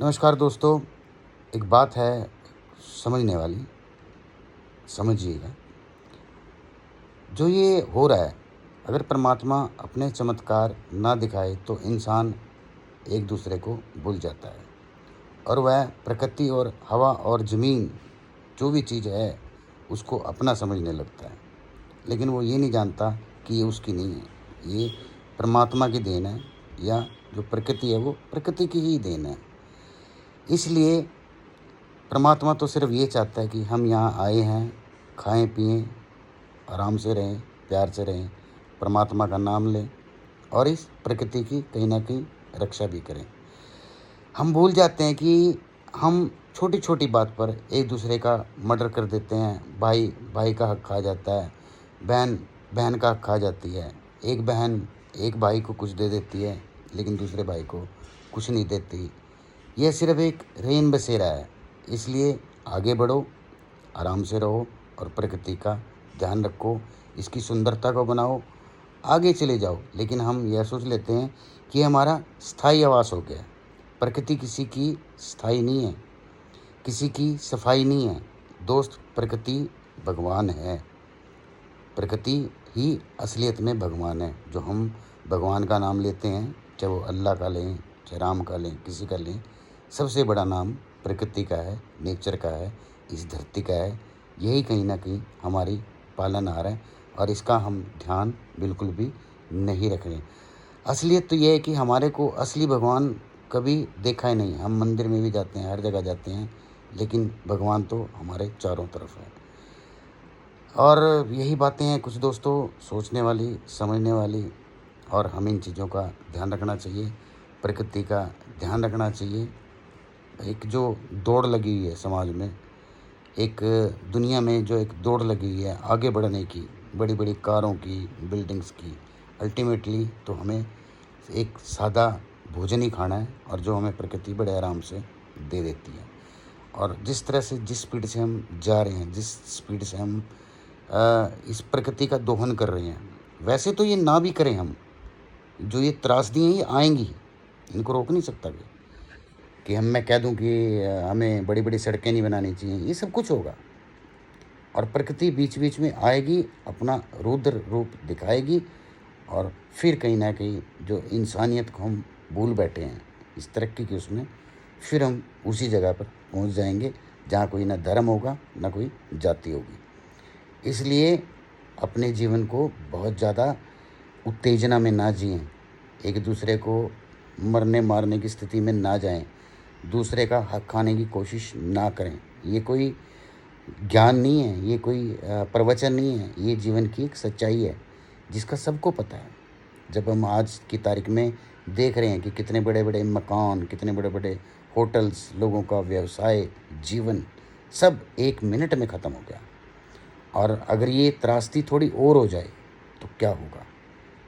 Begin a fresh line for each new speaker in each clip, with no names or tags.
नमस्कार दोस्तों। एक बात है समझने वाली, समझिएगा। जो ये हो रहा है, अगर परमात्मा अपने चमत्कार ना दिखाए तो इंसान एक दूसरे को भूल जाता है और वह प्रकृति और हवा और ज़मीन जो भी चीज़ है उसको अपना समझने लगता है। लेकिन वो ये नहीं जानता कि ये उसकी नहीं है, ये परमात्मा की देन है, या जो प्रकृति है वो प्रकृति की ही देन है। इसलिए परमात्मा तो सिर्फ ये चाहता है कि हम यहाँ आए हैं, खाएं पिएं, आराम से रहें, प्यार से रहें, परमात्मा का नाम लें और इस प्रकृति की कहीं ना कहीं रक्षा भी करें। हम भूल जाते हैं कि हम छोटी छोटी बात पर एक दूसरे का मर्डर कर देते हैं। भाई भाई का हक खा जाता है, बहन बहन का हक खा जाती है। एक बहन एक भाई को कुछ दे देती है लेकिन दूसरे भाई को कुछ नहीं देती। यह सिर्फ एक रेन बसेरा है। इसलिए आगे बढ़ो, आराम से रहो और प्रकृति का ध्यान रखो, इसकी सुंदरता को बनाओ, आगे चले जाओ। लेकिन हम यह सोच लेते हैं कि हमारा स्थायी आवास हो गया। प्रकृति किसी की स्थायी नहीं है, किसी की सफाई नहीं है दोस्त। प्रकृति भगवान है, प्रकृति ही असलियत में भगवान है। जो हम भगवान का नाम लेते हैं, चाहे वो अल्लाह का लें, चाहे राम का लें, किसी का लें, सबसे बड़ा नाम प्रकृति का है, नेचर का है, इस धरती का है। यही कहीं ना कहीं हमारी पालनहार है और इसका हम ध्यान बिल्कुल भी नहीं रख रहे। असलियत तो यह है कि हमारे को असली भगवान कभी देखा ही नहीं। हम मंदिर में भी जाते हैं, हर जगह जाते हैं, लेकिन भगवान तो हमारे चारों तरफ है। और यही बातें हैं कुछ दोस्तों सोचने वाली, समझने वाली, और हमें इन चीज़ों का ध्यान रखना चाहिए, प्रकृति का ध्यान रखना चाहिए। एक जो दौड़ लगी हुई है समाज में, एक दुनिया में जो एक दौड़ लगी हुई है आगे बढ़ने की, बड़ी बड़ी कारों की, बिल्डिंग्स की, अल्टीमेटली तो हमें एक सादा भोजन ही खाना है और जो हमें प्रकृति बड़े आराम से दे देती है। और जिस तरह से, जिस स्पीड से हम जा रहे हैं, जिस स्पीड से हम इस प्रकृति का दोहन कर रहे हैं, वैसे तो ये ना भी करें हम, जो ये त्रासदी हैं ये आएंगी, इनको रोक नहीं सकता कि मैं कह दूं कि हमें बड़ी बड़ी सड़कें नहीं बनानी चाहिए। ये सब कुछ होगा और प्रकृति बीच बीच में आएगी, अपना रुद्र रूप दिखाएगी और फिर कहीं ना कहीं जो इंसानियत को हम भूल बैठे हैं इस तरक्की की, उसमें फिर हम उसी जगह पर पहुंच जाएंगे जहां कोई ना धर्म होगा ना कोई जाति होगी। इसलिए अपने जीवन को बहुत ज़्यादा उत्तेजना में ना जिएं, एक दूसरे को मरने मारने की स्थिति में ना जाएं, दूसरे का हक खाने की कोशिश ना करें। ये कोई ज्ञान नहीं है, ये कोई प्रवचन नहीं है, ये जीवन की एक सच्चाई है जिसका सबको पता है। जब हम आज की तारीख में देख रहे हैं कि कितने बड़े बड़े मकान, कितने बड़े बड़े होटल्स, लोगों का व्यवसाय, जीवन सब एक मिनट में ख़त्म हो गया। और अगर ये त्रासदी थोड़ी और हो जाए तो क्या होगा,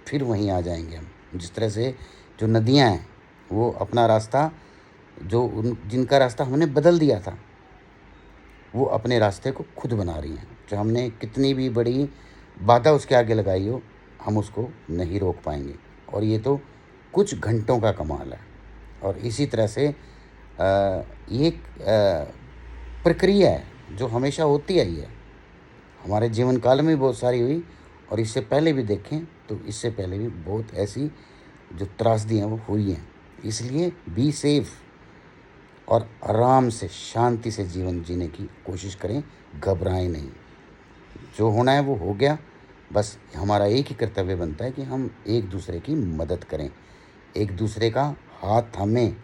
फिर वहीं आ जाएंगे हम। जिस तरह से जो नदियाँ हैं वो अपना रास्ता, जो जिनका रास्ता हमने बदल दिया था, वो अपने रास्ते को खुद बना रही हैं। जो हमने कितनी भी बड़ी बाधा उसके आगे लगाई हो, हम उसको नहीं रोक पाएंगे। और ये तो कुछ घंटों का कमाल है। और इसी तरह से ये एक प्रक्रिया है जो हमेशा होती आई है, हमारे जीवन काल में भी बहुत सारी हुई और इससे पहले भी देखें तो इससे पहले भी बहुत ऐसी जो त्रासदी हैं वो हुई हैं। इसलिए बी सेफ और आराम से, शांति से जीवन जीने की कोशिश करें, घबराएं नहीं। जो होना है वो हो गया। बस हमारा एक ही कर्तव्य बनता है कि हम एक दूसरे की मदद करें, एक दूसरे का हाथ थामें,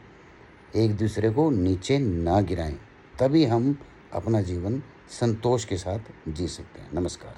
एक दूसरे को नीचे ना गिराएं। तभी हम अपना जीवन संतोष के साथ जी सकते हैं। नमस्कार।